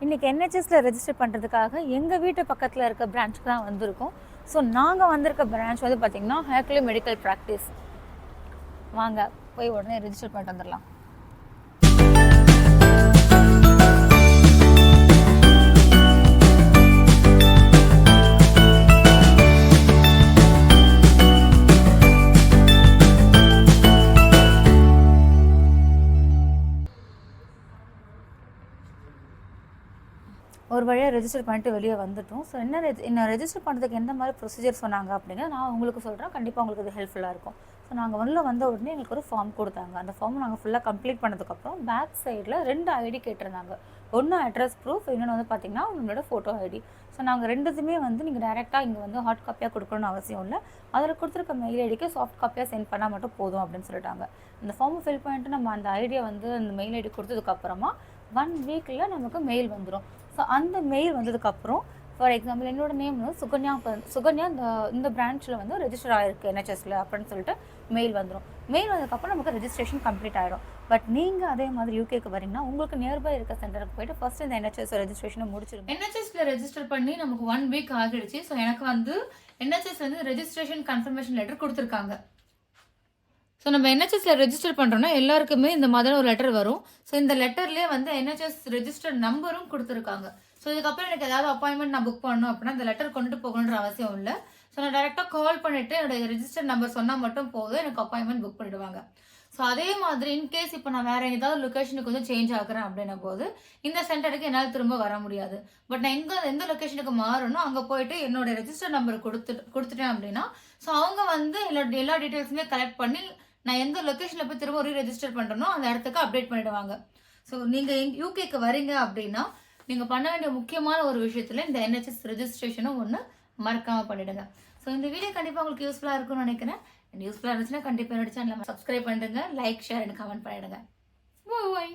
இன்றைக்கி என்ஹெச்எஸில் ரெஜிஸ்டர் பண்ணுறதுக்காக எங்கள் வீட்டு பக்கத்தில் இருக்க பிரான்ச்சுக்கு தான் வந்திருக்கோம். ஸோ நாங்கள் வந்திருக்க பிரான்ச் வந்து பார்த்திங்கன்னா ஹேக்லி மெடிக்கல் ப்ராக்டிஸ். வாங்க போய் உடனே ரெஜிஸ்டர் பண்ணிட்டு வந்துடலாம். ஒரு வழியாக ரெஜிஸ்டர் பண்ணிட்டு வெளியே வந்துட்டோம். ஸோ என்ன ரெஜிஸ்டர் பண்ணுறதுக்கு எந்த மாதிரி ப்ரொசீஜர் சொன்னாங்க அப்படின்னா நான் உங்களுக்கு சொல்கிறேன். கண்டிப்பாக உங்களுக்கு அது ஹெல்ப்ஃபுல்லாக இருக்கும். ஸோ நாங்கள் வந்த உடனே எங்களுக்கு ஒரு ஃபார்ம் கொடுத்தாங்க. அந்த ஃபார்ம் நாங்கள் ஃபுல்லாக கம்ப்ளீட் பண்ணதுக்கப்புறம் பேக் சைடில் 2 ஐடி கேட்டிருந்தாங்க. ஒன்று அட்ரஸ் ப்ரூஃப், இன்னொன்று வந்து பார்த்திங்கன்னா உங்களோட ஃபோட்டோ ஐடி. ஸோ நாங்கள் ரெண்டுத்துமே வந்து நீங்கள் டேரெக்டாக இங்கே வந்து ஹார்ட் காப்பியாக கொடுக்கணும்னு அவசியம் இல்லை. அதில் கொடுத்துருக்க மெயில் ஐடிக்கு சாஃப்ட் காப்பியாக சென்ட் பண்ணால் மட்டும் போதும் அப்படின்னு சொல்லிட்டாங்க. இந்த ஃபார்மை ஃபில் பண்ணிட்டு நம்ம அந்த ஐடியா வந்து அந்த மெயில் ஐடி கொடுத்ததுக்கப்புறமா 1 வீக்கில் நமக்கு மெயில் வந்துடும். ஸோ அந்த மெயில் வந்ததுக்கப்புறம் ஃபார் எக்ஸாம்பிள் என்னோட நேம் வந்து சுகன்யா இந்த பிரான்ச்சில் வந்து ரெஜிஸ்டர் ஆகிருக்கு என்ஹெச்எஸில் அப்படின்னு சொல்லிட்டு மெயில் வந்துடும். மெயில் வந்ததுக்கப்புறம் நமக்கு ரெஜிஸ்ட்ரேஷன் கம்ப்ளீட் ஆகிடும். பட் நீங்கள் அதே மாதிரி யூகேக்கு வரீங்கன்னா உங்களுக்கு நியர்பை இருக்க சென்டருக்கு போய்ட்டு ஃபர்ஸ்ட் இந்த என்ஹெச்எஸ் ரெஜிஸ்ட்ரேஷனை முடிச்சிருங்க. என்ஹெச்எஸில் ரெஜிஸ்டர் பண்ணி நமக்கு 1 வீக் ஆகிடுச்சு. ஸோ எனக்கு வந்து என்ஹெச்எஸ் வந்து ரெஜிஸ்ட்ரேஷன் கன்ஃபர்மேஷன் லெட்டர் கொடுத்துருக்காங்க. ஸோ நம்ம என்ஹெச்எஸில் ரெஜிஸ்டர் பண்ணுறோன்னா எல்லாருக்குமே இந்த மாதிரி ஒரு லெட்டர் வரும். ஸோ இந்த லெட்டர்லேயே வந்து என்ஹெச்எஸ் ரெஜிஸ்டர் நம்பரும் கொடுத்துருக்காங்க. ஸோ இதுக்கப்புறம் எனக்கு ஏதாவது அப்பாயின்மெண்ட் நான் புக் பண்ணணும் அப்படின்னா அந்த லெட்டர் கொண்டுட்டு போகணுன்ற அவசியம் இல்லை. ஸோ நான் டேரெக்டாக கால் பண்ணிவிட்டு என்னோட ரெஜிஸ்டர் நம்பர் சொன்னால் மட்டும் போதும், எனக்கு அப்பாயின்மெண்ட் புக் பண்ணிவிடுவாங்க. ஸோ அதே மாதிரி இன்கேஸ் இப்போ நான் வேறு ஏதாவது லொக்கேஷனுக்கு வந்து சேஞ்ச் ஆகுறேன் அப்படின்னும் போது இந்த சென்டருக்கு என்னால் திரும்ப வர முடியாது. பட் நான் எந்த லொக்கேஷனுக்கு மாறணும் அங்கே போயிட்டு என்னோட ரெஜிஸ்டர் நம்பர் கொடுத்துட்டேன் அப்படின்னா ஸோ அவங்க வந்து எல்லா டீட்டெயில்ஸுமே கலெக்ட் பண்ணி நான் எந்த லொக்கேஷனில் போய் திரும்ப ரெஜிஸ்டர் பண்ணுறனோ அந்த இடத்துக்கு அப்டேட் பண்ணிடுவாங்க. ஸோ நீங்கள் யூகேக்கு வரீங்க அப்படின்னா நீங்கள் பண்ண வேண்டிய முக்கியமான ஒரு விஷயத்தில் இந்த என்ஹெச்எஸ் ரெஜிஸ்ட்ரேஷனும் ஒன்று மறக்காமல் பண்ணிவிடுங்க. ஸோ இந்த வீடியோ கண்டிப்பாக உங்களுக்கு யூஸ்ஃபுல்லாக இருக்கும்னு நினைக்கிறேன். யூஸ்ஃபுல்லாக இருந்துச்சுன்னா கண்டிப்பாக என்னோட சேனலை சப்ஸ்கிரைப் பண்ணிடுங்க, லைக், ஷேர் அண்ட் கமெண்ட் பண்ணிடுங்க. பாய்.